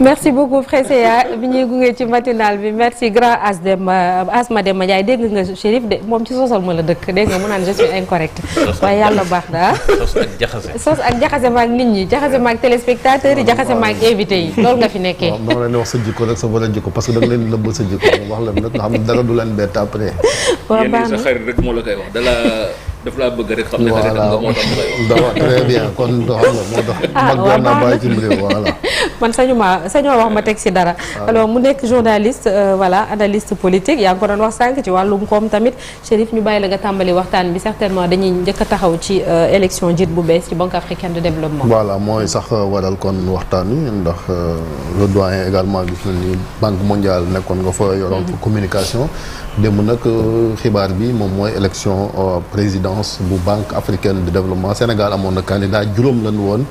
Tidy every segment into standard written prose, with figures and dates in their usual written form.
merci beaucoup Fresseya bi ñuy gunge ci matinal bi merci grand Asma Demba Ndiaye dégg nga Chérif de moom ci sosal ma la dëkk dégg nga mu naan je suis incorrect waaye yàlla baax na sos ak jaxase maag nit ñi jaxase maag téléspectateurs yi jaxase maag invité yi loolu nga fi nekkee. waaw moo leen wax sa jikko rek sa war a jikko parce que da nga leen nëbb sa jikko wax leen nag nga xam ne dara du leen bett après. waaw baax na sa xarit rek moo la koy wax daf laa bëgg rek xam ne xarit nga moo tax mu koy wax. très bien kon xam nga moo tax. mag doon naa bàyyi ci réew voilà. man sañoo wax ma teg si dara. alors mu nekk journaliste voilà analyste politique yaa ngi ko doon wax sànq ci wàllum koom tamit Chérif ñu bàyyi la nga tàmbali waxtaan bi certainement dañuy njëkk a taxaw ci élection njiit bu bees ci Banque africaine de développement. voilà mooy sax waral kon waxtaan wi ndax le doyen également gis na ni Banque mondiale nekkoon nga fa yoroon fa communication. démb nag xibaar bi moom mooy élection présidence bu Banque africaine de développement Sénégal amoon na candidat juróom lañu woon.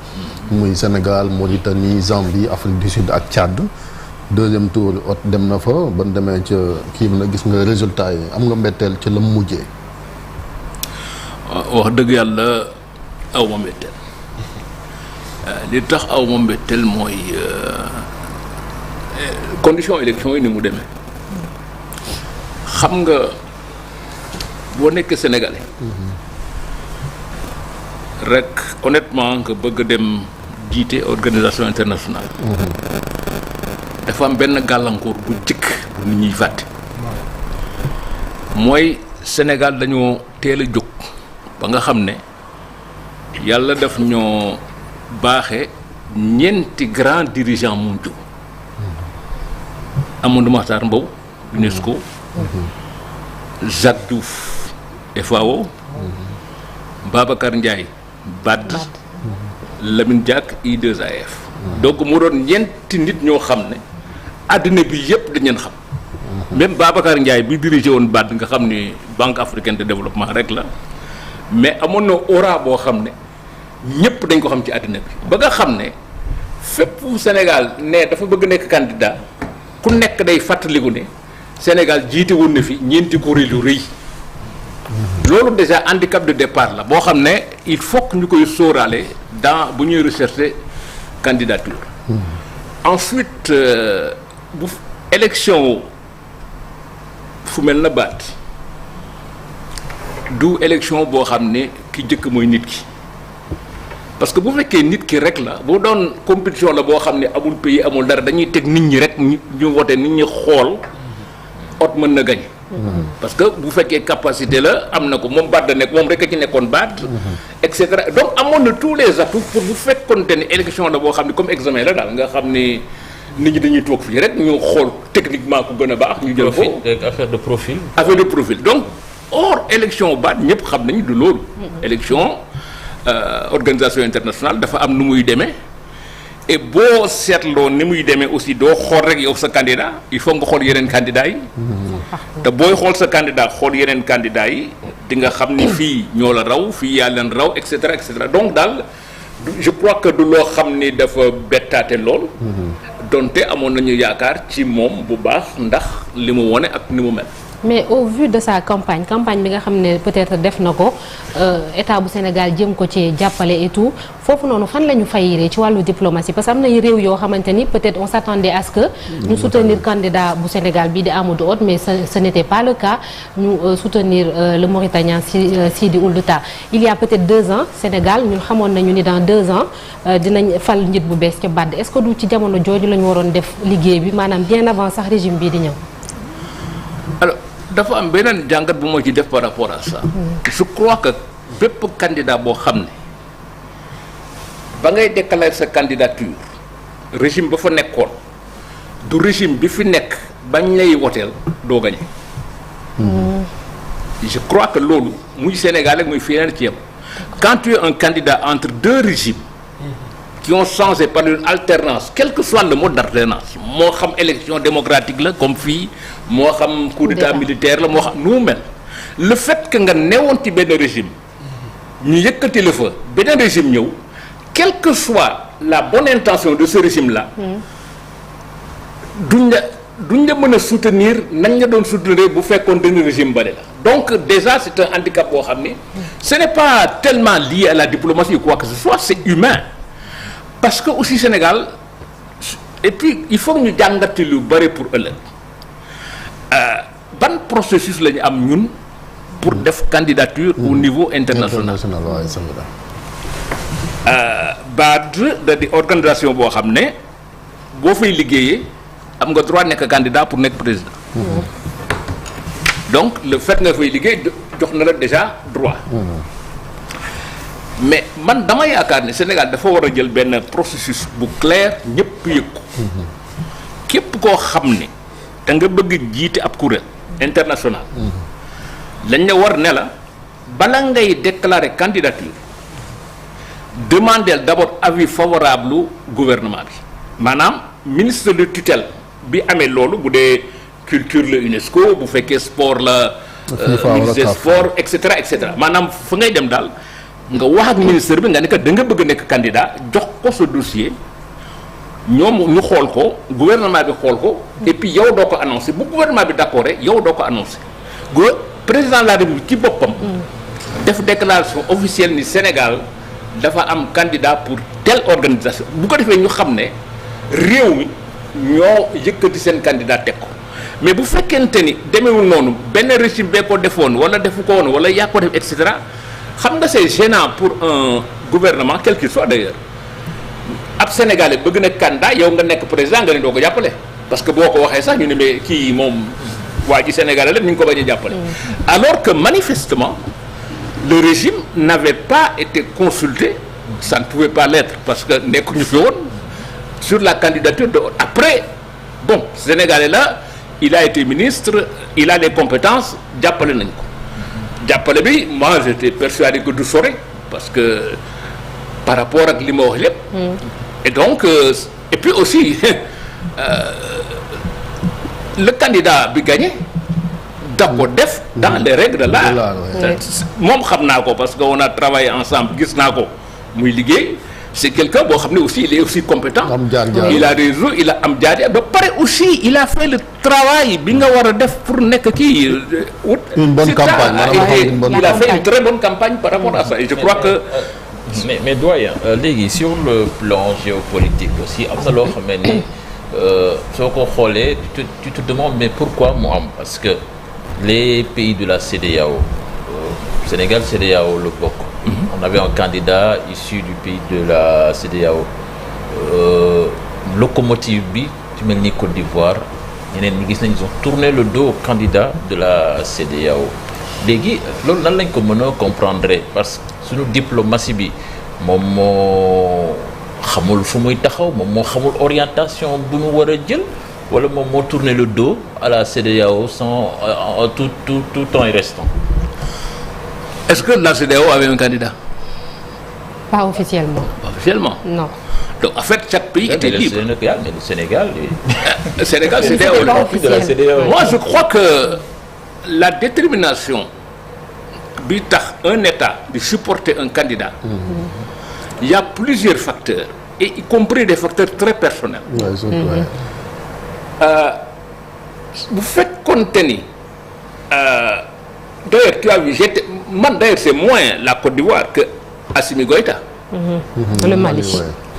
muy Sénégal Mauritanie Zambie Afrique du Sud ak Tchad. deuxième tour dem na fa ban demee ca kii bi nag gis nga résultat yi am nga mbetteel ca la mujjee. wax dëgg yàlla aw ma mbetteel li tax aw ma mbetteel mooy condition élection yi ni mu demee xam nga boo nekkee sénégalais rek honnêtement nga bëgg dem jiite organisation internationale dafa am benn gàllankoor bu jëkk bu nit ñuy fàtte mooy Sénégal dañoo teel a jóg ba nga xam ne yàlla daf ñoo baaxe ñeenti grand dirigeant mondiaux Amadou Mahtar Mbow UNESCO Jacques Diouf FAO Babacar Ndiaye BAD Lamine Diack I2AF donc mu doon ñeenti nit ñoo xam ne àddina bi yëpp dañ leen xam même Babacar Ndiaye bi dirigé woon BAD nga xam ni Banque africaine de développement rek la mais amoon na aura boo xam ne ñëpp dañ ko xam ci àddina bi ba nga xam ne fépp Sénégal ne dafa bëgg nekk candidat ku nekk day fàttaliku ne Sénégal jiite woon na fi ñeenti kuréel yu rëy loolu déjà handicap de départ la boo xam ne il faut que ñu koy sóoraale dans bu ñuy rechercher candidature ensuite bu élection fu mel na baat du élection boo xam ne ki jëkk mooy nit ki parce que bu fekkee nit ki rek la bu doon compétition la boo xam ne amul pays amul dara dañuy teg nit ñi rek ñu wote nit ñi xool ot mën na gañ parce que bu fekkee capacité la am na ko moom baat da nekk moom rek a ci nekkoon baat et cetera donc amoon na tous les atouts pour bu fekkoonte ne élection la boo xam ne comme examen la daal nga xam ni nit ñi dañuy toog fii rek ñu xool techniquement ku gën a baax ñu jël ko affaire de profil donc or élection baat ñëpp xam nañu du loolu élection organisation internationale dafa am nu muy demee et boo seetloo ni muy demee aussi doo xool rek yow sa candidat il faut nga xool yeneen candidats yi te booy xool sa candidat xool yeneen candidats yi di nga xam ni fii ñoo la raw fii yaa leen raw et cetera donc daal je crois que du loo xam ni dafa bettaate lool donte amoon nañu yaakaar ci moom bu baax ndax li mu wone ak ni mu mel. mais au vu de sa campagne bi nga xam ne peut-être def na ko état bu Sénégal jëm ko ci jàppale et tout foofu noonu fan la ñu fayiree ci wàllu diplomatie parce que am na réew yoo xamante ni peut-être on s'attendait à ce que ñu soutenir candidat bu Sénégal bii di Amadou Hott mais ce n'était pas le cas ñu soutenir le Mauritanien Sidi Ould Tah il y a peut-être 2 ans Sénégal ñun xamoon nañu ni dans 2 ans dinañ fal njiit bu bees ca BAD est-ce que du ci jamono jooju la ñu waroon def liggéey bi maanaam bien avant sax régime bii di ñëw. alors dafa am beneen jàngat bu ma ci def par rapport à ça. je crois que bépp candidat boo xam ne ba ngay déclarer sa candidature régime ba fa nekkoon du régime bi fi nekk bañ lay woteel doo gañe. je crois que loolu muy Sénégal ak muy feneen ci yam quand tu es un candidat entre 2 régimes qui ont changé par une alternance quel que soit le mode d'alternance moo xam élection démocratique la comme fii moo xam coup d'état militaire la moo xam nu mu mel le fait que nga newoon ci benn régime ñu yëkkati la fa beneen régime ñëw quelle que soit la bonne intention de ce régime là duñ la mën a soutenir nañ la doon soutenir bu fekkoon benn régime bale la donc déjà c'est un handicap boo xam ne ce n'est pas tellement lié à la diplomatie ou quoi que ce soit c'est humain parce que aussi Sénégal et puis il faut ñu jàngati lu bëri pour ëllëg ban processus la ñu am ñun pour def candidature au niveau international. waaye c'est vrai. BAD da di organisation boo xam ne boo fay liggéeyee am nga droit nekk candidat pour nekk président. Donc le fait nga fay liggéey jox na la déjà droit. Mais man dama yaakaar ne Sénégal dafa war a jël benn processus bu clair ñëpp yëg ko. Képp koo xam ne da nga bëgg jiite ab kuréel international. lañ la war ne la bala ngay déclarer candidature demandel d'abord avis favorable gouvernement bi maanaam ministre de tutelle bi amee loolu bu dee culture la UNESCO bu fekkee sport la ministre des sports et cetera maanaam fa ngay dem daal nga wax ak ministre bi nga ne que da nga bëgg a nekk candidat jox ko sa dossier ñoom ñu xool ko gouvernement bi xool ko et puis yow doo ko annoncé bu gouvernement bi d'accord yow doo ko annoncé président de la République ci boppam def déclaration officielle ni Sénégal dafa am candidat pour telle organisation bu ko defee ñu xam ne réew mi ñoo yëkkati seen candidat teg ko mais bu fekkente ni demeewul noonu benn régime bee ko defoon wala defu ko woon wala yaa ko def et cetera xam nga c'est gênant pour un gouvernement quel qu'il soit d'ailleurs ab Sénégalais bëgg na candidat yow nga nekk président nga ne doo ko jàppale parce que boo ko waxee sax ñu ne mais kii moom waa ji Sénégalais la ñu ngi ko bañ a jàppale alors que manifestement le régime n'avait pas été consulté ça ne pouvait pas l'être parce que nekkuñu fi woon sur la candidature de après bon Sénégalais là il a été ministre il a des compétences jàppale nañ ko jàppale bi moi j'étais persuadé que du sori parce que par rapport ak li ma wax lépp et donc et puis aussi le candidat bi gagné da ko def dans les règles de l'art moom xam naa ko parce que on a travaillé ensemble gis naa ko muy liggéey c'est quelqu'un boo xam ne aussi il est aussi compétent il a réseau il a am jaar ba pare aussi il a fait le travail bi nga war a def pour nekk kii une bonne campagne il a fait une très bonne campagne par rapport à ça et je crois que mais doyen léegi sur le plan géopolitique aussi am na loo xam ne ni soo ko xoolee tu te demandes mais pourquoi mu am parce que les pays de la CEDEAO Sénégal CEDEAO le bokk on avait un candidat issu du pays de la CEDEAO locomotive bi ci mel ni Côte d'Ivoire ñeneen ñi gis nañ ils ont tourné le dos au candidat de la CEDEAO léegi loolu nan lañ ko mën a comprendre parce que suñu diplomatie bi moom moo xamul fu muy taxaw moom moo xamul orientation bu mu war a jël wala moom moo tourner le dos à la CEDEAO sans tout en y restant. Est-ce que la CEDEAO avait un candidat? Pas officiellement. Pas officiellement. Non. Donc en fait chaque pays était libre. Mais le Sénégal. Le Sénégal CEDEAO. Moi je crois que la détermination bi tax un État de supporter un candidat. Il y a plusieurs facteurs et y compris des facteurs très personnels. Bu fekkoonte ni d'ailleurs tu as vu d'ailleurs c'est moins la Côte d'Ivoire que Assimi Goïta. Le Mali.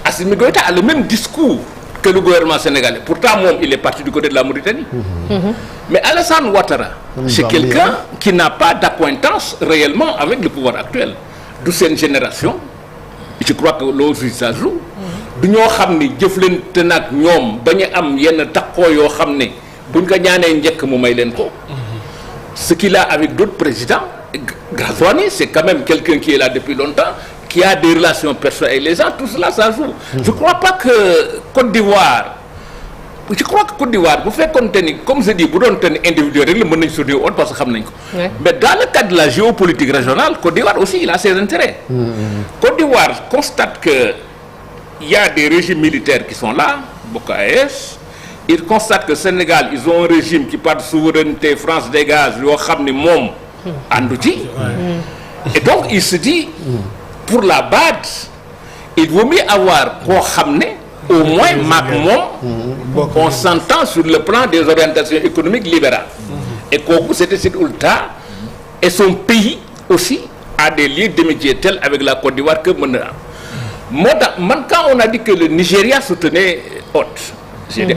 Assimi Goïta a le même discours que le gouvernement sénégalais. Pourtant moom il est parti du côté de la Mauritanie. Mais Alassane Ouattara, c'est quelqu'un qui n'a pas d'accointance réellement avec le pouvoir actuel. De cette génération, je crois que loolu ça joue. du ñoo xam ni jëflante nag ñoom bañ a am yenn takkoo yoo xam ne buñ ko ñaanee njëkk mu may leen ko. Ce qu'il a avec d'autres présidents, Ghazouani, c'est quand même quelqu'un qui est là depuis longtemps, qui a des relations personnelles avec les gens, tout cela ça joue. Je crois pas que Côte d'Ivoire, bu fekkoon te ni comme je dis bu doon te ni individuel rek la mën nañ sauter haute parce que xam nañ ko. Mais dans le cadre de la géopolitique régionale, Côte d'Ivoire aussi il a ses intérêts. Côte d'Ivoire constate que il y a des régimes militaires qui sont là, Boko AES. Ils constatent que Sénégal ils ont un régime qui parle de souveraineté, France dégage yoo xam ni moom àndu ci. Et donc il se dit pour la BAD il vaut mieux avoir koo xam ne au moins maak moom on s'entend sur le plan des orientations économiques libérales. Et kooku c'était Sidi Oulta et son pays aussi a des liens d'amitié tels avec la Côte d'Ivoire que mën na am moo tax man quand on a dit que le Nigeria soutenait Hott j'ai dit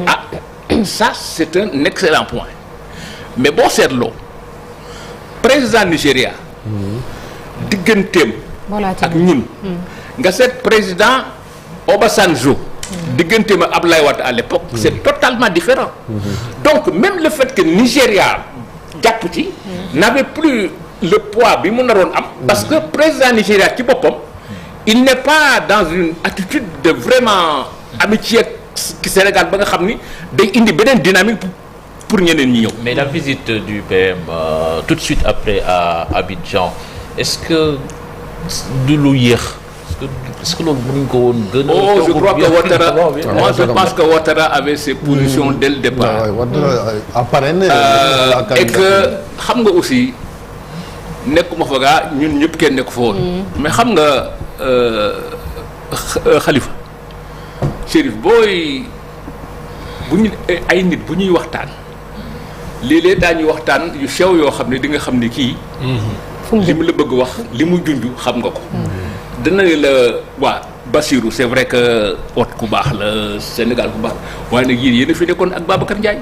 ça c'est un excellent point mais boo seetloo président Nigéria digganteem ak ñun nga seet président Obasanjo digganteem ak Abdoulaye Wade à l'époque c'est totalement différent donc même le fait que Nigéria jàpp ci n'avait plus le poids bi mu naroon am parce que président Nigéria ci boppam il n'est pas dans une attitude de vraiment amitié ki Sénégal ba nga xam ni day indi beneen dynamique pour ñeneen ñi ñëw. Mais la visite du PM tout de suite après à Abidjan est-ce que du lu yéex est-ce que loolu mënuñ ko woon gën a. je crois que Ouattara moi je pense que Ouattara avait ses positions dès le départ. Et que xam nga aussi nekkuma fa gaa ñun ñëpp kenn nekku fa woon. mais xam nga Khalifa Chérif booy bu ñu ay nit bu ñuy waxtaan léeg-léeg daañuy waxtaan yu sew yoo xam ne di nga xam ne kii. li mu la bëgg wax li mu junj xam nga ko. dana la waa Bassirou c'est vrai que ot ku baax la Sénégal ku baax la waaye nag yéen a fi nekkoon ak Babacar Ndiaye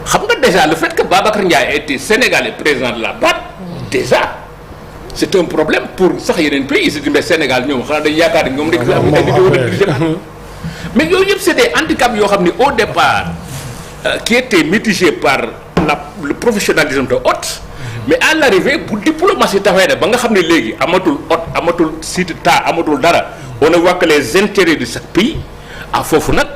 xam nga déjà le fait que Babacar Ndiaye était sénégalais président de la BAD déjà c'est un problème pour sax yeneen pays yi si mais Sénégal ñoom xanaa dañu yaakaar ne ñoom rek fi am ay nit yoo dirigé mais yooyu yëpp c'est des handicaps yoo xam ne au départ qui étaient mitigés par le professionnalisme de hôte mais à l'arrivée bu diplomatie taxawee ba nga xam ne léegi amatul hôte amatul site ta amatul dara on ne voit que les intérêts de chaque pays foofu nag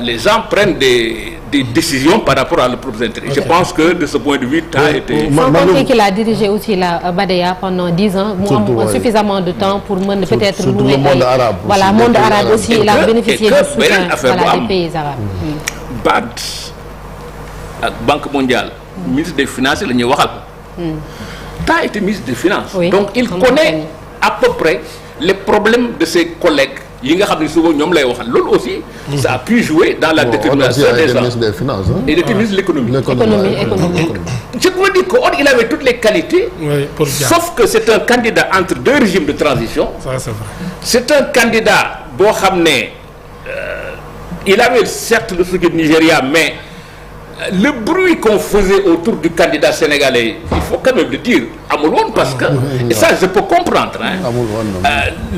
les gens prennent des décisions par rapport à leurs propres intérêts. Okay. Je pense que de ce point de vue ta été. Sans compter qu'il a dirigé aussi la BADEA pendant 10 ans mu am suffisamment de temps pour mën peut-être surtout le monde arabe. Voilà monde arabe aussi il a bénéficié du soutien des pays arabes. BAD ak Banque mondiale. ministre des finances la ñuy waxal. Ta été ministre des finances. Oui, donc il connaît à peu près les problèmes de ses collègues yi nga xam ne souvent ñoom lay waxal loolu aussi. ça a pu jouer dans la détermination des gens. ministre des finances. Et il était ministre de l'économie. Économie. Je me dis qu'il avait toutes les qualités. Oui, sauf que c'est un candidat entre deux régimes de transition. Ça c'est vrai. C'est un candidat boo xam ne il avait certes le soutien du Nigeria mais. Le bruit qu'on faisait autour du candidat sénégalais, il faut quand même le dire, amul woon parce que, et ça je peux comprendre,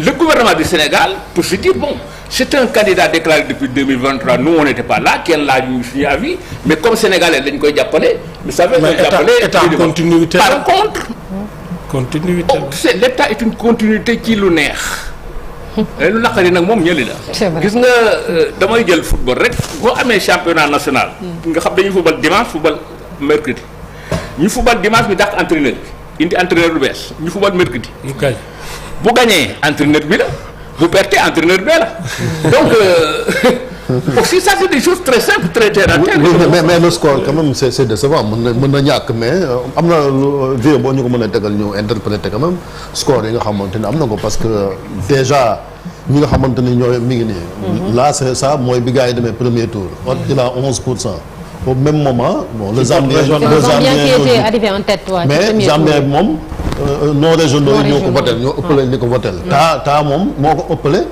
le gouvernement du Sénégal peut se dire, bon, c'est un candidat déclaré depuis 2023, nous on n'était pas là, kenn laaj ñu suñu avis, mais comme Sénégalais dañ koy jàppale, vous savez, état continuité. Par contre, continuité. l'État est une continuité ci lu neex. lu naqari nag moom ñëli la gis nga damay jël football rek boo amee championnat national nga xam dañuy football dimanche football mercredi ñu football dimanche bi dàq entraîneur bi indi entraîneur bu bees ñu football mercredi bu gañee entraîneur bi la bu perte entraîneur bee la donc aussi ça c'est des choses très simples très terre à terre. mais le score quand même c'est décevant mën na ñàkk mais am na lu boo ñu ko mën a tegal ñu interpréter quand même score yi nga xamante ne am na ko parce que déjà ñi nga xamante ni ñooy mi ngi nii. là c'est ça mooy bi gars yi demee premier tour. il a 11%. au même moment bon le Zambien qui était arrivé en tête mais Zambien bi moom non régionaux yi ñoo ko votel ñoo ëppale ni ko votel taa moom moo ko ëppale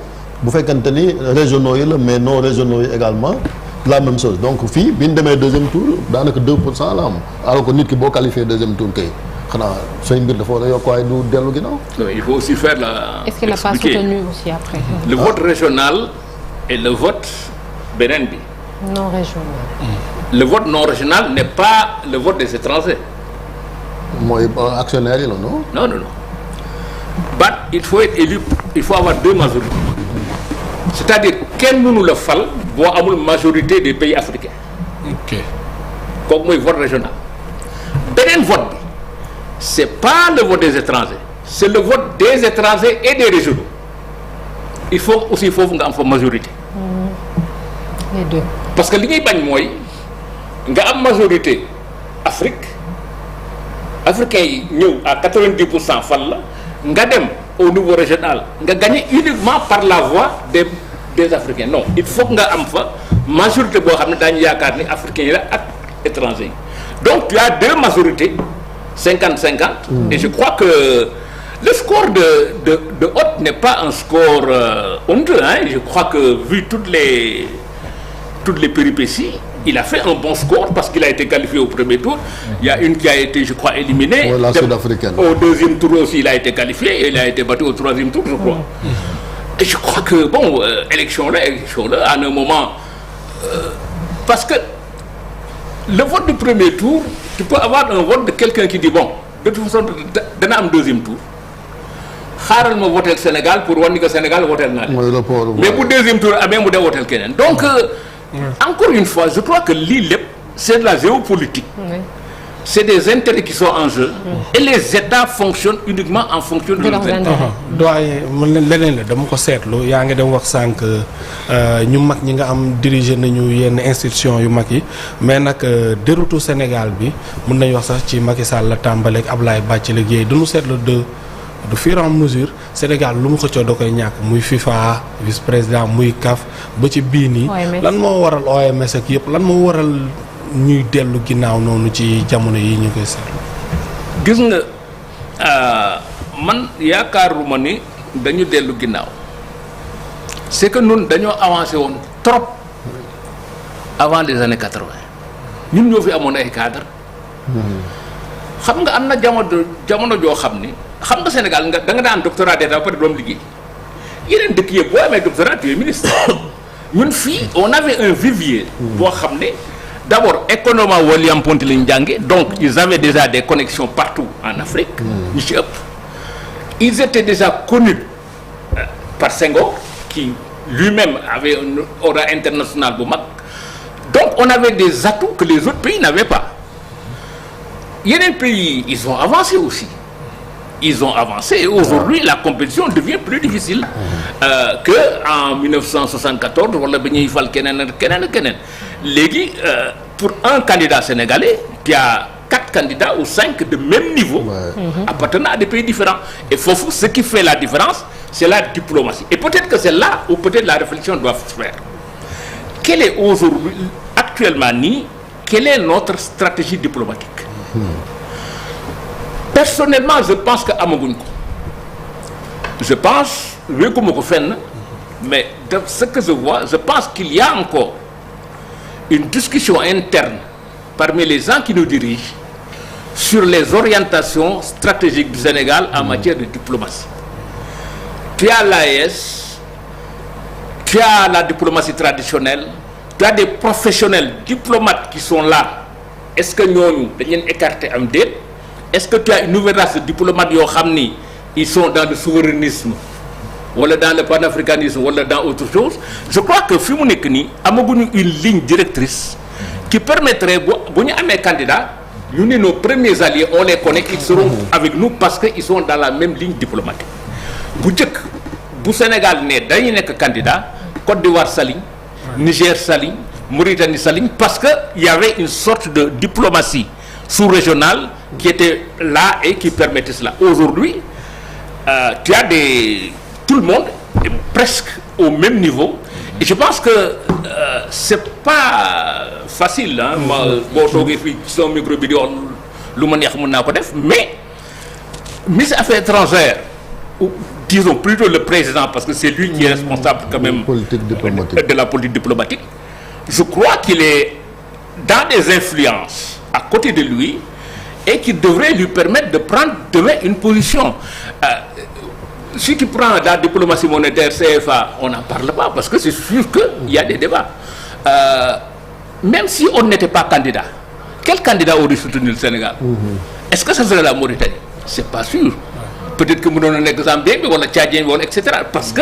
bu fekkante ni régionaux yi la mais non régionaux yi également la même chose donc fii bi ñu demee deuxième tour daanaka 2% la am alors que nit ki boo qualifié deuxième tour kay xanaa say mbir dafa war a yokk waaye du dellu ginnaaw. Il faut aussi faire la. Est-ce qu'il n'a pas soutenu aussi après. Le vote régional et le vote beneen bi. non régional. Le vote non régional n'est pas le vote des étrangers. mooy actionnaire yi la non. Non. But il faut être élu, il faut avoir deux majorités. C'est-à-dire kenn mënu la fal boo amul majorité des pays africains. Ok. kooku mooy vote régional. beneen vote bi c'est pas le vote des étrangers c'est le vote des étrangers et des régionaux. Il faut aussi foofu nga am fa majorité. Les deux. Parce que li ñuy bañ mooy nga am majorité Afrique africains yi ñëw à 90% fal la nga dem au niveau régional nga gagner uniquement par la voix des Africains non il faut que nga am fa majorité boo xam ne daañu yaakaar ni africains yi la ak étrangers yi donc tu as deux majorités 50-50 et je crois que le score de Hott n'est pas un score honteux hein je crois que vu toutes les toutes les péripéties, il a fait un bon score parce qu'il a été qualifié au premier tour. Il y a une qui a été, je crois, éliminée. La Sud-Africaine. Au deuxième tour aussi, il a été qualifié et il a été battu au troisième tour, je crois. Et je crois que, bon, élection là, à un moment... parce que le vote du premier tour, tu peux avoir un vote de quelqu'un qui dit, bon, de toute façon, dana am deuxième tour. xaaral ma voter Sénégal pour wan ni que Sénégal voter naa leen. Mais bu deuxième tour amee mu dee voter keneen. Donc, encore une fois, je crois que lii lépp c'est de la géopolitique. C'est des intérêts qui sont en jeu. Et les États fonctionnent uniquement en fonction de leurs intérêts. doyen man leneen la dama ko seetlu yaa ngi dem wax sànq ñu mag ñi nga am diriger nañu yenn institution yu mag yi mais nag déroutu Sénégal bi mën nañu wax sax ci Macky Sall la tàmbaleeg Ablaye Bathily Guèye duñu seetlu de fur et à mesure Sénégal lu mu xëccoo da koy ñàkk muy FIFA vice président muy CAF ba ci bii nii. lan moo waral OMS ak yëpp lan moo waral ñuy dellu ginnaaw noonu ci jamono yi ñu koy seetlu. gis nga man yaakaaruma ni dañu dellu ginnaaw c'est que ñun dañoo avancé woon trop avant les années 80 ñun ñoo fi amoon ay cadre xam nga am na jamono joo xam ni xam nga Sénégal nga da nga daan doctorat d'état ba pare doom liggéey yeneen dëkk yëpp boo amee doctorat tu es ministre ñun fii on avait un vivier boo xam ne d'abord économie William Ponty lañu jànge donc ils avaient déjà des connexions partout en Afrique ñu ci ëpp ils étaient déjà connus par Senghor qui lui-même avait un aura international bu mag donc on avait des atouts que les autres pays n'avaient pas yeneen pays ils ont avancé aussi ils ont avancé et aujourd'hui la compétition devient plus difficile que en 1974 wala ba ñuy fal keneen ak keneen léegi pour un candidat sénégalais qui a 4 candidats ou 5 de même niveau appartenant à des pays différents et foofu ce qui fait la différence c'est la diplomatie et peut-être que c'est là où peut-être la réflexion doit se faire quelle est aujourd'hui actuellement nii quelle est notre stratégie diplomatique personnellement je pense que amaguñ ko je pense wékkuma ko fenn mais de ce que je vois je pense qu'il y a encore une discussion interne parmi les gens qui nous dirigent sur les orientations stratégiques du Sénégal en matière de diplomatie. Tu as l'AES, tu as la diplomatie traditionnelle, tu as des professionnels diplomates qui sont là. Est-ce que ñooñu dañ leen écarter am déet? Est-ce que tu as une nouvelle race de diplomates yoo xam ni ils sont dans le souverainisme wala dans le panafricanisme wala dans autre chose? Je crois que fi mu nekk nii amaguñu une ligne directrice qui permettrait bu ñu amee candidat ñu ne nos premiers alliés on les connaît ils seront avec nous parce que ils sont dans la même ligne diplomatique. Bu njëkk bu Sénégal ne dañuy nekk candidat Côte d'Ivoire s'aligne, Niger s'aligne, Mauritanie s'aligne parce que il y avait une sorte de diplomatie sous-régionale qui était là et qui permettait cela. Aujourd'hui, tu as tout le monde est presque au même niveau et je pense que c'est pas facile hein ma boo toogee fii son micro bi di wax lu ma neex mën naa ko def mais ministre des Affaires étrangères ou disons plutôt le président parce que c'est lui qui est responsable quand même de la politique diplomatique. Je crois qu'il est dans des influences à côté de lui et qui devrait lui permettre de prendre demain une position. Si tu prends la diplomatie monétaire CFA, on n'en parle pas parce que c'est sûr qu'il y a des débats. Même si on n'était pas candidat, quel candidat aurait soutenu le Sénégal? Est-ce que ce serait la Mauritanie? C'est pas sûr. Peut-être que nous avons un exemple bien, ou le Tchadien, etc. Parce que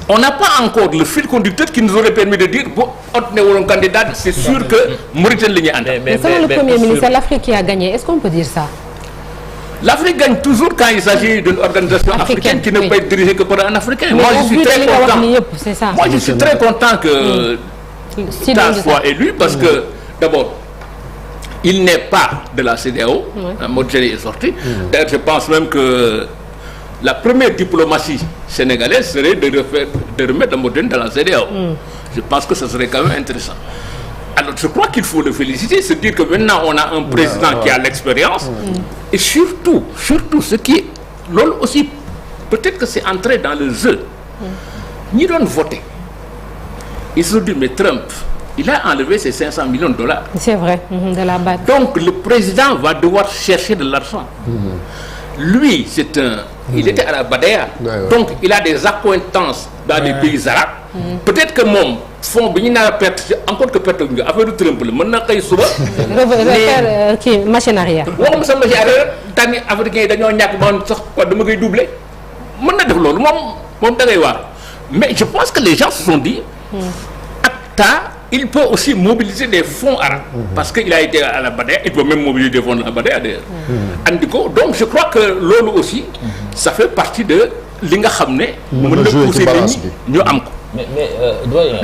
on n'a pas encore le fil conducteur qui nous aurait permis de dire bon, on est un candidat, c'est sûr que Mauritanie l'y est. Mais selon le Premier ministre, c'est l'Afrique qui a gagné. Est-ce qu'on peut dire ça? L'Afrique gagne toujours quand il s'agit d'une organisation africaine qui ne peut être dirigée que par un Africain. Moi, je suis très content. Moi, je suis très content que Tall soit élu parce que, d'abord, il n'est pas de la CEDEAO. Mauritanie est sorti. D'ailleurs, je pense même que la première diplomatie sénégalaise serait de remettre Mauritanie dans la CEDEAO. Je pense que ce serait quand même intéressant. Alors, je crois qu'il faut le féliciter, se dire que maintenant on a un président qui a l'expérience et surtout ce qui est l'autre aussi, peut-être que c'est entré dans le jeu. Ni doon voter. Ils se sont dit mais Trump, il a enlevé ses 500 millions de dollars. C'est vrai, de la BAD. Donc le président va devoir chercher de l'argent. Lui, c'est il était à la BADEA. Donc il a des accointances dans des pays arabes. Peut-être que moom fond bi ñu naan perte encore que perte nga affaire du Trump la mën na xëy suba. refaire kii machine arrière. waxuma sa machine arrière tànni africain yi dañoo ñàkk ba sax quoi dama koy doubler mën na def loolu moom da ngay waar mais je pense que les gens se sont dit. ACTA il peut aussi mobiliser des fonds arabes. Parce que il a été à la BADEA il peut même mobiliser des fonds à la BADEA d'ailleurs. andi ko donc je crois que loolu aussi. ça fait partie de li nga xam ne. mën na pousser nit ñi ñu am ko. mais doyen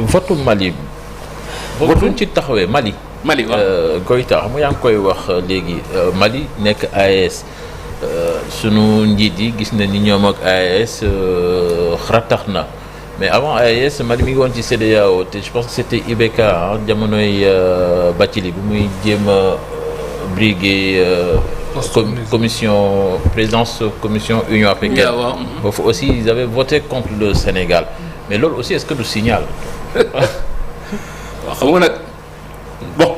votu Mali. votu ci taxawee Mali. Mali waaw Goïta xam nga yaa ngi koy wax léegi Mali nekk AES sunu njiit yi gis na ni ñoom ak AES xaratax na mais avant AES Mali mi ngi woon ci CEDEAO te je pense que c'était IBK jamonoy Bathily bi muy jéem a briguer présidence commission Union africaine. Foofu aussi ils avaient voté contre le Sénégal mais loolu aussi est-ce que du signal. waaw xam nga nag bon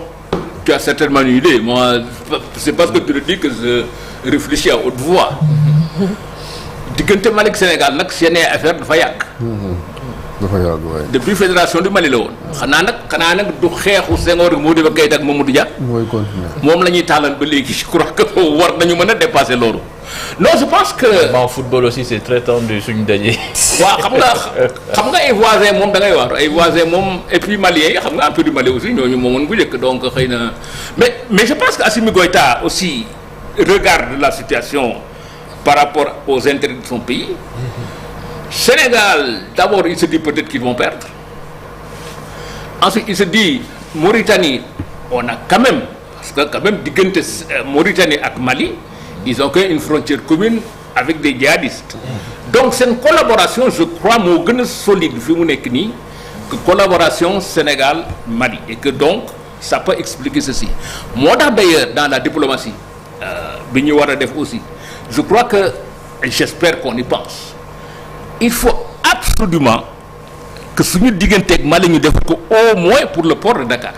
tu as certainement une idée moi c'est parce que tu le dis que je réfléchis à haute voix diggante Mali ak Sénégal nag seen affaire dafa yàgg. dafa yàgg waaye. depuis fédération du Mali la woon. xanaa nag du xeexu Senghor ak Modibo Keïta ak Mamadou Dia. mooy continuer moom la ñuy tàllal ba léegi je crois que war nañu mën a dépasser loolu. non je pense que. en football aussi c'est très tendu suñu daje. waaw xam nga ay voisins moom da ngay wax ay voisins moom et puis maliens yi xam nga empire du Mali aussi ñooñu moomoon bu njëkk donc xëy na mais je pense que Assimi Goïta aussi regarde la situation par rapport aux intérêts de son pays. Sénégal d'abord il se dit peut-être qu'ils vont perdre. Ensuite il se dit Mauritanie on a quand même parce que quand même diggante Mauritanie ak Mali. Ils ont une frontière commune avec des djihadistes. Donc c'est une collaboration je crois moo gën a solide fi mu nekk nii que collaboration Sénégal-Mali et que donc ça peut expliquer ceci. Moo tax d'ailleurs dans la diplomatie bi ñu war a def aussi je crois que j'espère qu'on y pense il faut absolument que suñu digganteeg Mali ñu def ko au moins pour le port de Dakar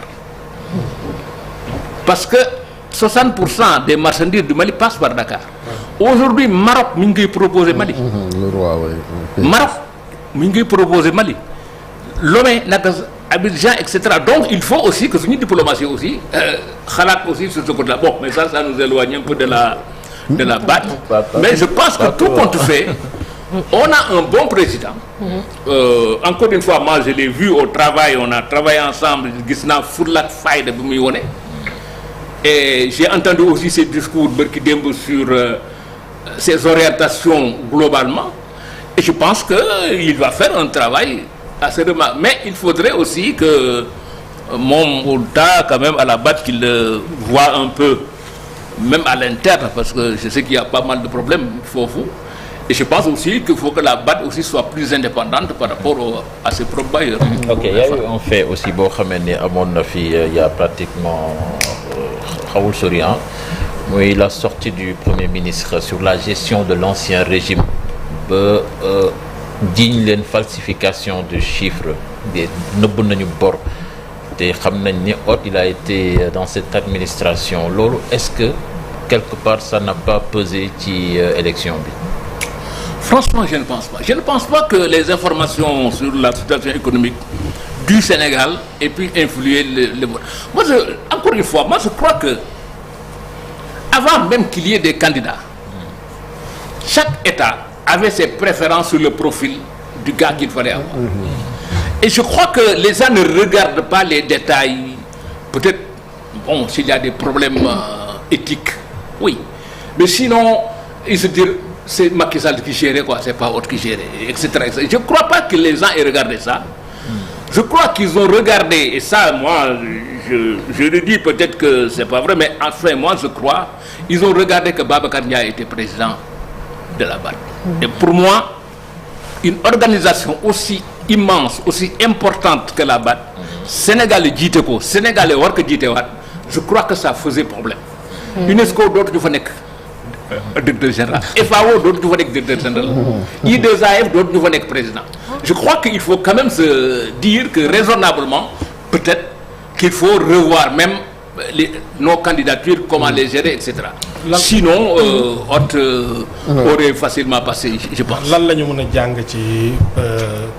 parce que 60% des marchandises du Mali passent par Dakar. Aujourd'hui Maroc mi ngi koy proposer Mali. le roi oui. Maroc mi ngi koy proposer Mali. Lomé naka Abidjan et cetera donc il faut aussi que suñu diplomatie aussi xalaat aussi sur ce côté-là bon mais ça nous éloigne un peu de la BAD. Mais je pense que tout compte fait on a un bon président. Encore une fois moi je l'ai vu au travail on a travaillé ensemble gis naa fulla ak fayda bi muy wone. Et j'ai entendu aussi ses discours bërki démb sur ses orientations globalement et je pense que il va faire un travail assez remarquable mais il faudrait aussi que moom Oulta quand même à la BAD qu'il voit un peu même à l'interne parce que je sais qu'il y a pas mal de problèmes foofu et je pense aussi qu'il faut que la BAD aussi soit plus indépendante par rapport à ses propres bailleurs. Ok, il y a eu un fait aussi boo xamee ne amoon na fi il y a pratiquement xawul sori mooy la sortie du Premier ministre sur la gestion de l'ancien régime ba jiiñ leen falsification de chiffres de nëbb nañu bor te xam nañ ni Hott il a été dans cette administration loolu est-ce que quelque part ça n'a pas pesé ci élection bi. Franchement, je ne pense pas. Je ne pense pas que les informations sur la situation économique du Sénégal aient pu influer le vote. Moi, encore une fois, moi je crois que avant même qu'il y ait des candidats, chaque État avait ses préférences sur le profil du gars qu'il fallait avoir. Et je crois que les gens ne regardent pas les détails. Peut-être, bon, s'il y a des problèmes éthiques, oui. Mais sinon, ils se disent c'est Macky Sall qui gérait quoi, c'est pas Hott qui gérait, etc., etc. Je ne crois pas que les gens aient regardé ça. Je crois qu'ils ont regardé, et ça, moi, je le dis peut-être que c'est pas vrai, mais enfin, moi, je crois, ils ont regardé que Babacar Ndiaye était président de la BAD. Et pour moi, une organisation aussi immense, aussi importante que la BAD, Sénégal jiite ko, Sénégalais war ko jiite waat, je crois que ça faisait problème. UNESCO dootu ñu fa nekk directeur général, FAO dootu ñu fa nekk directeur général, I2AF dootu ñu fa nekk président. Je crois qu'il faut quand même se dire que raisonnablement peut-être qu'il faut revoir même nos candidatures, comment les gérer, etc. Sinon, Hott aurait facilement passé, je pense. lan la ñu mën a jàng ci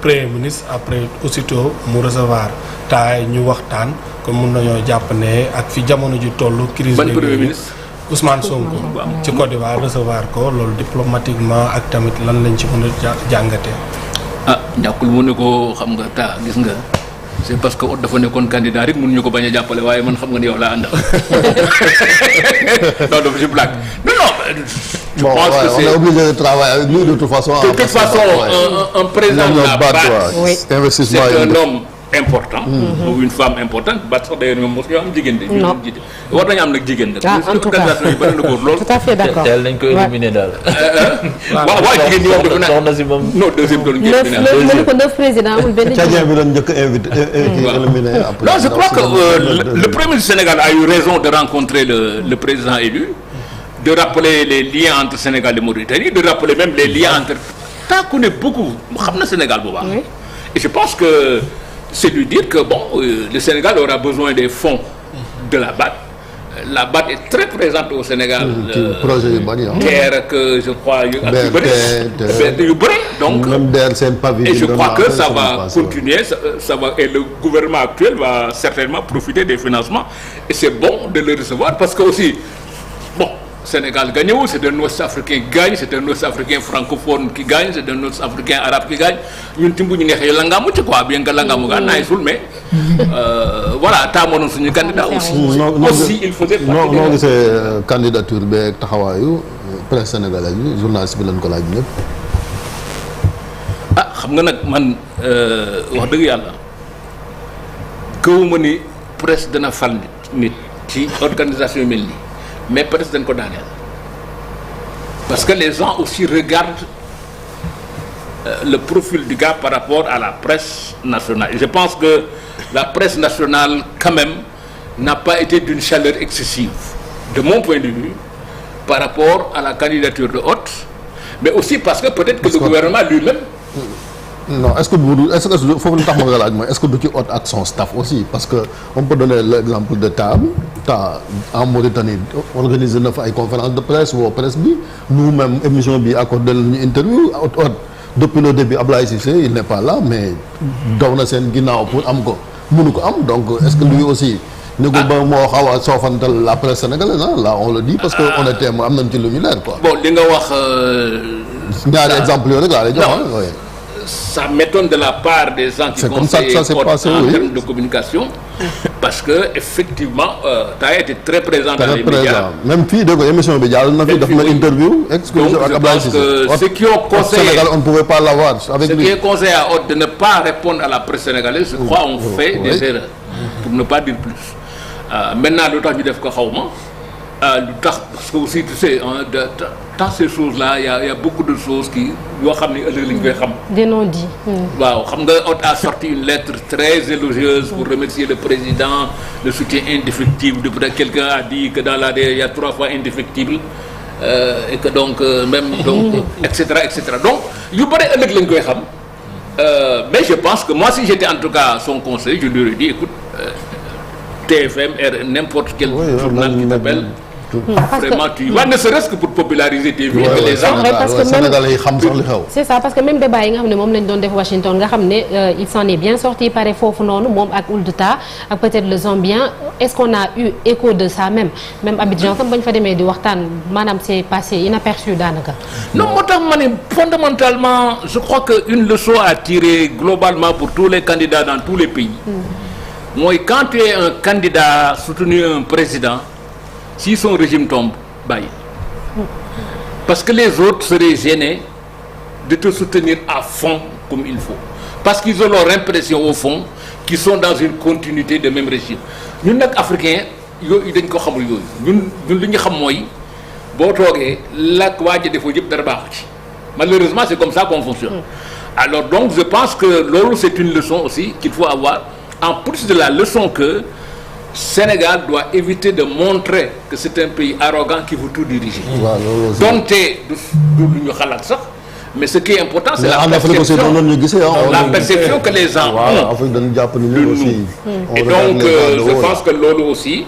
premier ministre après aussitôt mu recevoir taay ñu waxtaan kon mun nañoo jàpp ne ak fi jamono ji toll. crise ban premier ministre. Ousmane Sonko. ci Côte d'Ivoire recevoir ko loolu diplomatiquement ak tamit lan lañ ci mën a jàngatee. ah ñàkkul mu ne ko xam nga taa gis nga. c'est parce que Hott dafa nekkoon candidat rek mënuñu ko bañ a jàppale waaye man xam nga ni yow laa àndal non donc je blague non je pense que on est obligé de travailler avec lui de toute façon. De toute façon un président de la BAD investissement c'est un homme important ou une femme importante BAD sax d'ailleurs ñoom mos ñoo am jigéen de ñu jiite war nañu am nag jigéen nag en tout cas organisation yi bëri na góor lool tout à fait d'accord teel nañ ko éliminer daal. waaw jigéen ñi moom defe naa soxna si moom. non deuxième doon neuf président amul benn Tchadien bi doon njëkk a invité éliminé après. non je crois que le premier ministre du Sénégal a eu raison de rencontrer le président élu de rappeler les liens entre Sénégal et Mauritanie de rappeler même les liens entre tant qu'on est beaucoup xam na Sénégal bu baax et je pense que c'est lui dire que bon le Sénégal aura besoin des fonds de la BAD. La BAD est très présente au Sénégal. projet yu bari terre que je crois yu bëri donc même DER seen pavillon et je crois que ça va continuer ça va et le gouvernement actuel va certainement profiter des financements et c'est bon de le recevoir parce que aussi bon Sénégal gagne wu c'est un Ouest-Africain qui gagne c'est un Ouest-Africain francophone qui gagne c'est un Ouest-Africain arabe qui gagne ñun tim bu ñu neexee langaamu ci quoi bien que langaamu ga naay sul mais voilà taamoon suñu candidat aussi il faisait partie noo gisee candidature beeg taxawaayu presse sénégalaise bi journaliste bi lañ ko laaj ñëpp ah xam nga nag man wax dëgg yàlla gëwuma ni presse dana fal nit ci organisation yu mel nii mais presse dañ ko daaneel parce que les gens aussi regardent le profil du gars par rapport à la presse nationale et je pense que la presse nationale quand même n'a pas été d'une chaleur excessive de mon point de vue par rapport à la candidature de Hott mais aussi parce que peut-être que le gouvernement lui-même non est-ce que foofu lu tax ma nga laaj mooy est-ce que du ci Hott ak son staff aussi parce que on peut donner l'exemple de Ta en Mauritanie organiser na fa ay conférence de presse woo presse bi nous-même émission bi accordé ñu interview Hott depuis le début Ablaye Cissé il n'est pas là mais daw na seen ginnaaw pour am ko mënu ko am donc est-ce que lui aussi négul ba moo xaw a soofantal la presse sénégalaise là on le dit parce que on est témoin am nañ ci lu ñu leer quoi bon li nga wax ñaari exemple yooyu rek laa lay jox ça m'étonne de la part des gens qui conseillent en termes de communication parce que effectivement tu as été très présent dans les médias même fii dégg nga émission bi jàll na fi def na interview exclusive ak Abdoulaye Cissé ceux qui ont conseillé Sénégal on ne pouvait pas l'avoir avec lui ceux qui ont conseillé à Hott de ne pas répondre à la presse sénégalaise je crois on fait des erreurs pour ne pas dire plus maintenant lu tax ñu def ko xawma lu tax parce que aussi tu sais dans ces choses-là il y a beaucoup de choses qui yoo xam ne ëllëg lañ koy xam. des non-dits. waaw xam nga Hott a sorti une lettre très élogieuse pour remercier le président le soutien indéfectible de quelqu'un a dit que dans l'ADR il y a 3 fois indéfectible et que donc même donc et cetera donc yu bëri ëllëg lañ koy xam mais je pense que moi si j'étais en tout cas son conseiller je lui aurais dit écoute TFM n'importe quel journal qui t'appelle vraiment tu vas ne serait-ce que pour populariser tes vues que les gens parce que Sénégalais yi xam sax li xew c'est ça parce que même débat yi nga xam ne moom lañ doon def Washington nga xam ne il s'en est bien sorti pare foofu noonu moom ak Ould Tah ak peut-être le Zambien est-ce qu'on a eu écho de ça même Abidjan tam bañ fa demee di waxtaan maanaam c'est passé inaperçu daanaka non moo tax ma ne fondamentalement je crois que une leçon à tirer globalement pour tous les candidats dans tous les pays mooy quand tu es un candidat soutenu un président si son régime tombe bàyyi parce que les autres seraient gênés de te soutenir à fond comme il faut parce qu'ils ont leur impression au fond qu'ils sont dans une continuité de même régime ñun nag africain yooyu dañ ko xamul yooyu ñun li ñu xam mooy boo toogee la waa ji defoo yëpp dara baaxu ci malheureusement c'est comme ça qu'on fonctionne alors donc je pense que loolu c'est une leçon aussi qu'il faut avoir en plus de la leçon que Sénégal doit éviter de montrer que c'est un pays arrogant qui veut tout diriger. donte du lu ñu xalaat sax mais ce qui est important c'est mais la en Afrique aussi perception noonu ñu gisee la perception que les gens voilà ont Afrique dañu jàpp ni de ñu nous. aussi on Et regarde donc les gens de je haut, pense là. que loolu aussi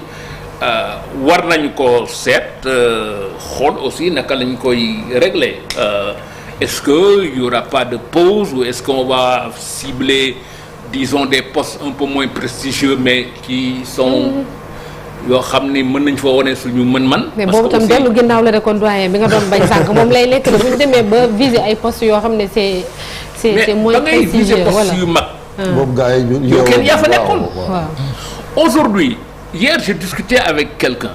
war nañu ko seet xool aussi naka lañ koy régler est-ce que il y aura pas de pause ou est-ce qu'on va cibler disons des postes un peu moins prestigieux mais qui sont yoo xam ni mën nañ fa wane suñu mën-man. mais parce boobu que tam aussi dellu ginnaaw la de kon doyen bi nga doon bañ sànq moom lay lekk de bu ñu demee ba viser ay postes yoo xam ne c'est moins mais da ngay viser prestigieux postes yu mag. boobu gars yi ñu yow kenn yaa fa nekkoon. waaw Aujourd'hui, hier j'ai discuté avec quelqu'un.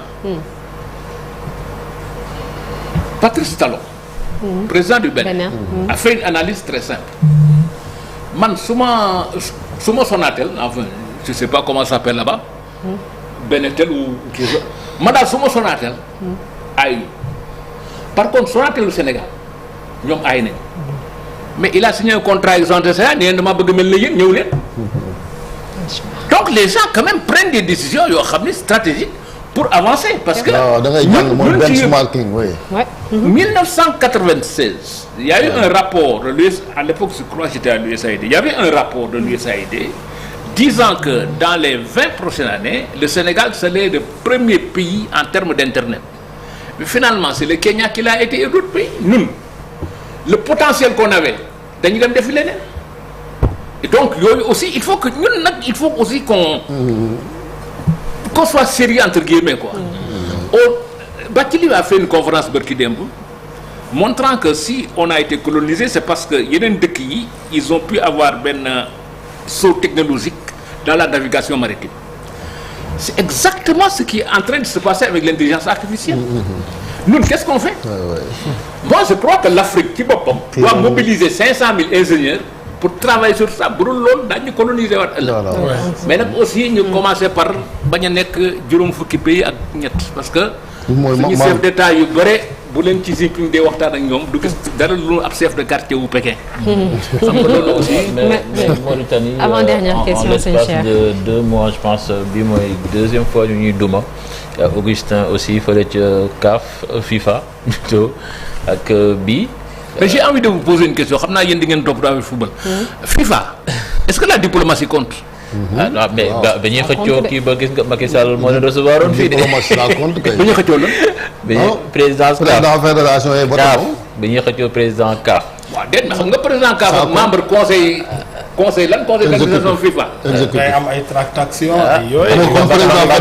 Patrice Talon, président du Bénin, a fait une analyse très simple. Man, suma Sonatel, enfin, je sais pas comment ça s'appelle là-bas, Benetel ou Madame suma Sonatel, aïe. Par contre, Sonatel au Sénégal, ñom aïe nañ. Mais il a signé un contrat avec Sonatel, né dama bëgg mel ni yéen ñëw leen. Donc les gens quand même prennent des décisions stratégiques pour avancer parce que da ngay jàng mooy benchmarking oui. Ouais. 1996 il y a eu un rapport de l'US à l'époque je crois que j'étais à l'USAID il y avait un rapport de l'USAID disant que dans les 20 prochaines années le Sénégal serait le premier pays en termes d'internet mais finalement c'est le Kenya qui l'a été et d'autres pays nous le potentiel qu'on avait dañu dem defi leneen. Et donc aussi il faut que ñun nag il faut aussi qu'on soit sérieux entre guillemets quoi. Bathily a fait une conférence bërki démb montrant que si on a été colonisé c'est parce que yeneen dëkk yi ils ont pu avoir benn saut technologique dans la navigation maritime. C'est exactement ce qui est en train de se passer avec l'intelligence artificielle. Nous qu'est-ce qu'on fait? Moi je crois que l'Afrique ci boppam doit mobiliser 500 000 ingénieurs pour travailler sur ça bu dul loolu daañu coloniser waat ëllëg. Mais nag aussi ñu commencer par bañ a nekk juróom fukki pays ak ñett parce que suñu chef d'état yu bare bu leen ci Jinping dee waxtaan ak ñoom du gis dara lu ab chef de quartier wu Pékin. Xam nga loolu aussi. mais Mauritanie avant dernière question en l'espace Cheikh. de 2 mois je pense bi mooy deuxième fois ñu ñuy duma Augustin aussi fële ca CAF FIFA plutôt ak bi. Mais j'ai envie de vous poser une question xam naa yéen di ngeen topp avec football. FIFA est-ce que la diplomatie compte? Ah non mais ba ñuy xëccoo kii ba gis nga Macky Sall moo leen recevoir woon fii de. diplomatie la compte kay. bu ñu xëccoo loolu. bi ñuy président président fédération yi voté CAF bi ñuy xëccoo président CAF. waaw déet mais xam nga président CAF ak membre conseil d'administration FIFA. day am ay tractations ay yooyu.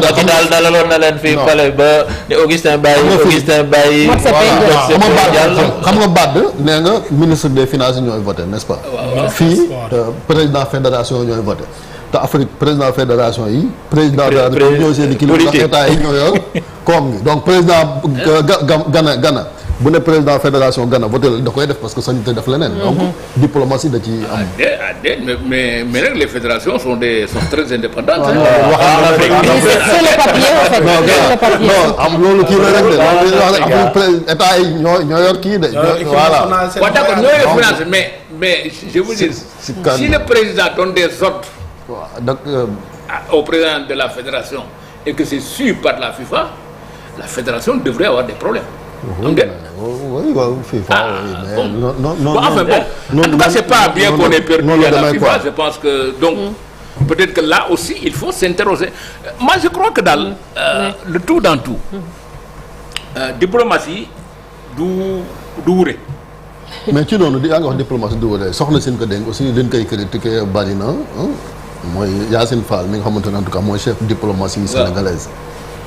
Macky daal dalaloon na leen fii pale ba ne Augustin Baye. xam nga BAD nee nga ministre des finances ñooy voté n'est-ce pas. fii président fédération ñooy voté. te Afrique président fédération yi. président de la République ñooy seen i kilifa ndax état yi ñoo yor koom gi donc président Ghana bu ne président fédération Ghana voté da koy def parce que sañu te def leneen. donc diplomatie da ci am. mais nag les fédérations sont très indépendantes. C'est le papier en fait. C'est le papier. non am loolu kii la rek de loolu wax rek amul état yi ñoo yor kii de. voilà waaw d'accord ñoo yor finance mais je veux dire si le président donne des ordres au président de la fédération et que c'est suivi par la FIFA, la fédération devrait avoir des problèmes. Oui, FIFA. Non, enfin bon, en tout cas, c'est pas bien qu'on ait perdu à la FIFA. Je pense que donc peut-être que là aussi il faut s'interroger. Moi, je crois que dans le tout dans tout, diplomatie du wure. Mais ci noonu yaa ngi wax diplomatie du wure soxna seen ko dénk aussi liñ koy critiquer bari na mooy Yacine Fall mi nga xamante ne en tout cas mooy chef diplomatie sénégalaise.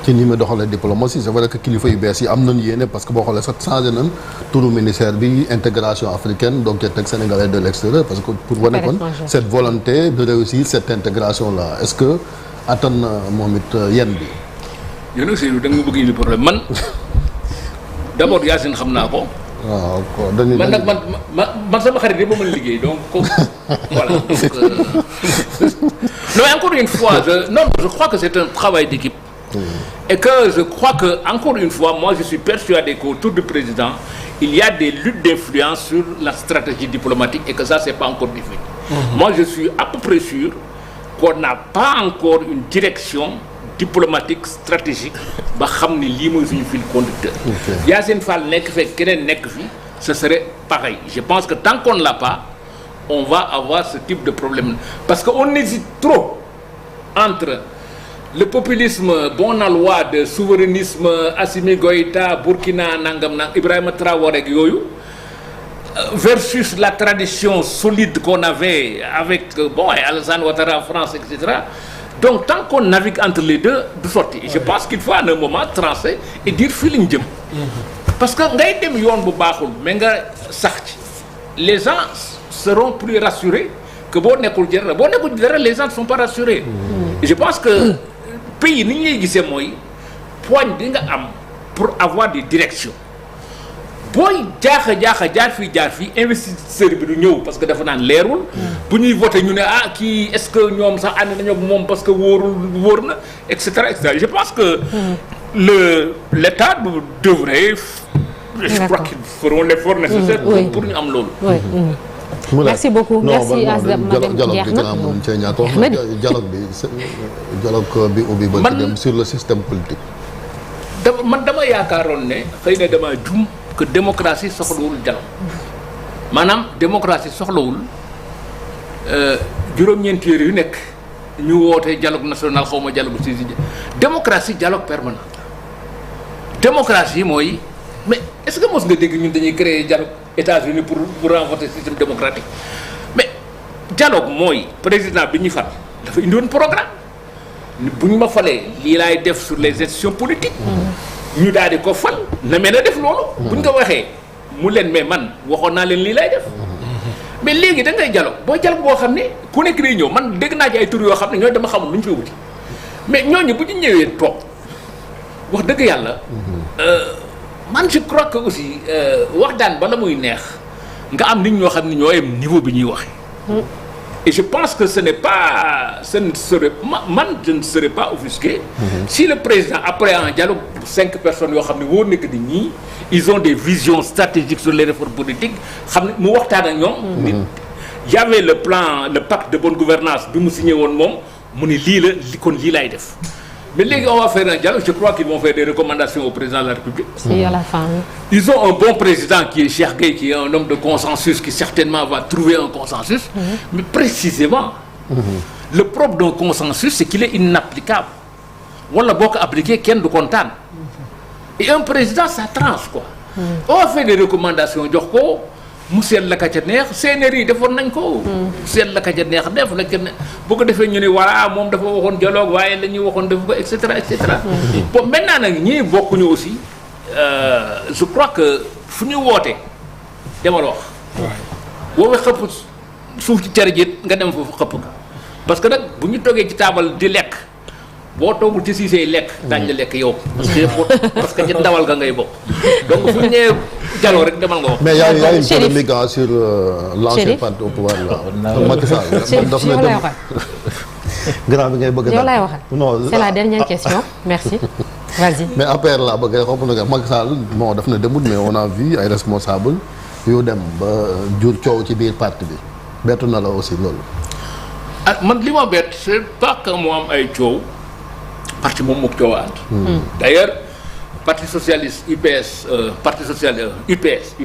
ci ni mu doxalee diplomatie c'est vrai que kilifa yu bees yi am nañu yéene parce que boo xoolee sax changé nañ turu ministère bi intégration africaine donc teg sénégalais de l'extérieur parce que pour wane kon cette volonté de réussir cette intégration là est-ce que attan na moom it yenn bi. yow nag Seydou da nga bëgg indi problème man d'abord Yacine xam naa ko. waaw dañuy man nag man sama xarit yi ba mën liggéey donc voilà non encore une fois je crois que c'est un travail d'équipe. Et que je crois que encore une fois moi je suis persuadé qu'autour du président il y a des luttes d'influence sur la stratégie diplomatique et que ça c'est pas encore défini. Moi je suis à peu près sûr qu'on n'a pas encore une direction diplomatique stratégique ba xam ni lii mooy suñu fil conducteur. Yacine Fall nekk fekk keneen nekk fi ce serait pareil. Je pense que tant qu'on ne l'a pas, on va avoir ce type de problème. Parce qu'on hésite trop entre le populisme bon aloi de souverainisme, Assimi Goïta, Burkina, Nangam, Ibrahima Traoré ak yooyu, versus la tradition solide qu'on avait avec Alassane Ouattara en France, etc. Donc tant qu'on navigue entre les deux, du sorti. Je pense qu'il faut à un moment trancher et dire fii lañ jëm. Parce que ngay dem yoon bu baaxul mais nga sax ci, les gens seront plus rassurés que boo nekkul dara les gens ne sont pas rassurés. Et je pense que pays ni ñu lay gisee mooy poigne bi nga am pour avoir des directions. booy jaar fii investisseur bi du ñëw parce que dafa naan leerul. bu ñuy voté ñu ne kii est-ce que ñoom sax ànd nañu ak moom parce que wóor na et cetera et cetera. Je pense que l'État devrait. Je crois qu'ils feront l'effort nécessaire pour ñu am loolu. Merci beaucoup. Merci Asdam dialogue bi ubbi ba ci dem sur le système politique. dama yaakaaroon ne xëy na dama jum que démocratie soxlawul dialogue maanaam démocratie soxlawul juróom-ñeenti weer yu nekk ñu woote dialogue national xaw ma dialogue si démocratie dialogue permanent démocratie mooy mais est-ce que mos nga dégg ñun dañuy créer dialogue États-Unis pour renforcer système démocratique mais dialogue mooy président bi ñu fal dafa indiwoon programme bu ñu ma falee lii laay def sur les institutions politiques ñu daal di ko fal na mel na def loolu bu ñu ko waxee mu leen mais man waxoon naa leen lii laay def mais léegi da ngay dialogue boo dialogue boo xam ne ku nekk day ñëw man dégg naa ci ay tur yoo xam ne ñooy dama xamul lu ñu fay wuti mais ñooñu bu ñu ñëwee toog wax dëgg yàlla man je crois que aussi waxtaan bala muy neex nga am nit ñoo xam ne ñoo yem niveau bi ñuy waxee. Et je pense que ce ne serait je ne serais pas offusqué si le président après un dialogue 5 personnes yoo xam ne wóor na que ni ñii ils ont des visions stratégiques sur les réformes politiques xam ne mu waxtaan ak ñoom. y avait le pacte de bonne gouvernance bi mu signé woon moom mu ni kon lii laay def. Mais léegi on va faire un dialogue, je crois qu'ils vont faire des recommandations au président de la République. Si, à la fin. Ils ont un bon président qui est Cheikh Gueye, qui est un homme de consensus, qui certainement va trouver un consensus. Mais précisément, le propre d'un consensus, c'est qu'il est inapplicable. Wala boo ko appliqué kenn du kontaan. Et un président, ça tranche quoi. On va faire des recommandations jox ko mu seet la ka ca neex CNRI defoon nañ ko. seet la ka ca neex def la ca boo ko defee ñu ne voilà moom dafa waxoon dialogue waaye la ñuy waxoon def ko et cetera et cetera. Bon maintenant nag ñii bokkuñu aussi je crois que fu ñu wootee demal wax. boo xëpp suuf ci cere ji nga dem foofu xëpp ka parce que nag bu ñu toogee ci taabal di lekk boo toogul ci siisee lekk daañu la lekk yow. parce que ci ndawal ga ngay bokk. donc fu ñu nee dialogue rek demal nga wax. mais y a une polémique sur l'ancien parti au pouvoir là. Macky Sall daf na dem grand bi ngay bëgg a. yow laay waxal non c'est la dernière question merci. Vas-y. mais après là bëgg a xam nga Macky Sall bon daf na demul mais on a vu ay responsables yu dem ba jur coow ci biir parti bi bettu na la aussi loolu. man li ma bett c'est pas que mu am ay coow. parti moom moo ko coowaat. D'ailleurs parti socialiste UPS parti social UPS.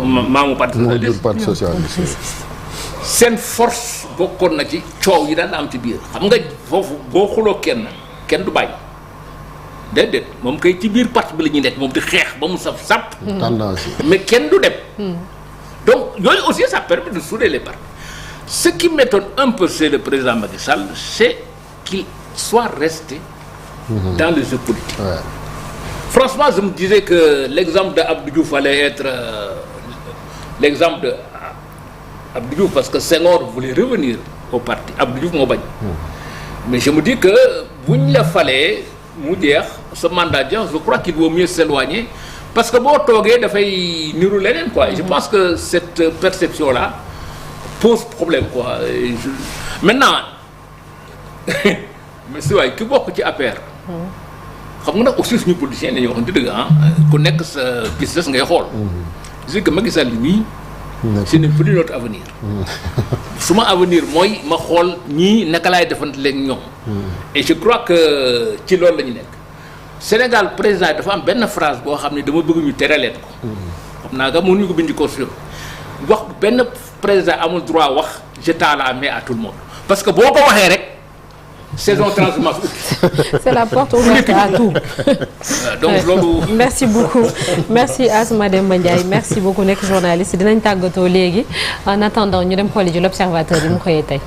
maamu parti socialiste. seen force bokkoon na ci coow yi daan am ci biir xam nga foofu boo xuloo kenn du bàyyi déedéet moom kay ci biir parti bi la ñuy nekk moom di xeex ba mu saf sàpp. tendance mais kenn du dem. donc yooyu aussi ça permet de souder les partis. Ce qui m'étonne un peu c'est le président Macky Sall c'est qu'il soit resté dans le jeu politique. Franchement, je me disais que l'exemple d'Abdou Diouf allait être l'exemple de Abdou Diouf parce que Senghor voulait revenir au parti. Abdou Diouf moo bañ. Mais je me dis que bu ñu la falee mu jeex ce mandat jeex je crois qu'il vaut mieux s'éloigner parce que boo toogee dafay niru leneen quoi. Je pense que cette perception-là pose problème quoi. Maintenant mais si waay ki bokk ci APR. xam nga nag aussi suñu politiciens dañuy wax dëgg ku nekk sa business ngay xool. je sais que Macky Sall mii. ce n'est plus notre avenir. suma avenir mooy ma xool ñii naka laay defante leen ñoom. et je crois que ci loolu la ñu nekk. Sénégal président dafa am benn phrase boo xam ne dama bëgg ñu tere leen ko. naaga mënuñu ko bind ci constitution wax benn président amul droit wax je tends la main à tout le monde parce que boo ko waxee rek saison transhumance c'est la porte ouverte à tout. donc loolu. merci beaucoup merci Asma Demba Ndiaye merci beaucoup nekk journaliste dinañ tàggatoo léegi en attendant ñu dem xooli ji l'observateur bi mu xëyee tey.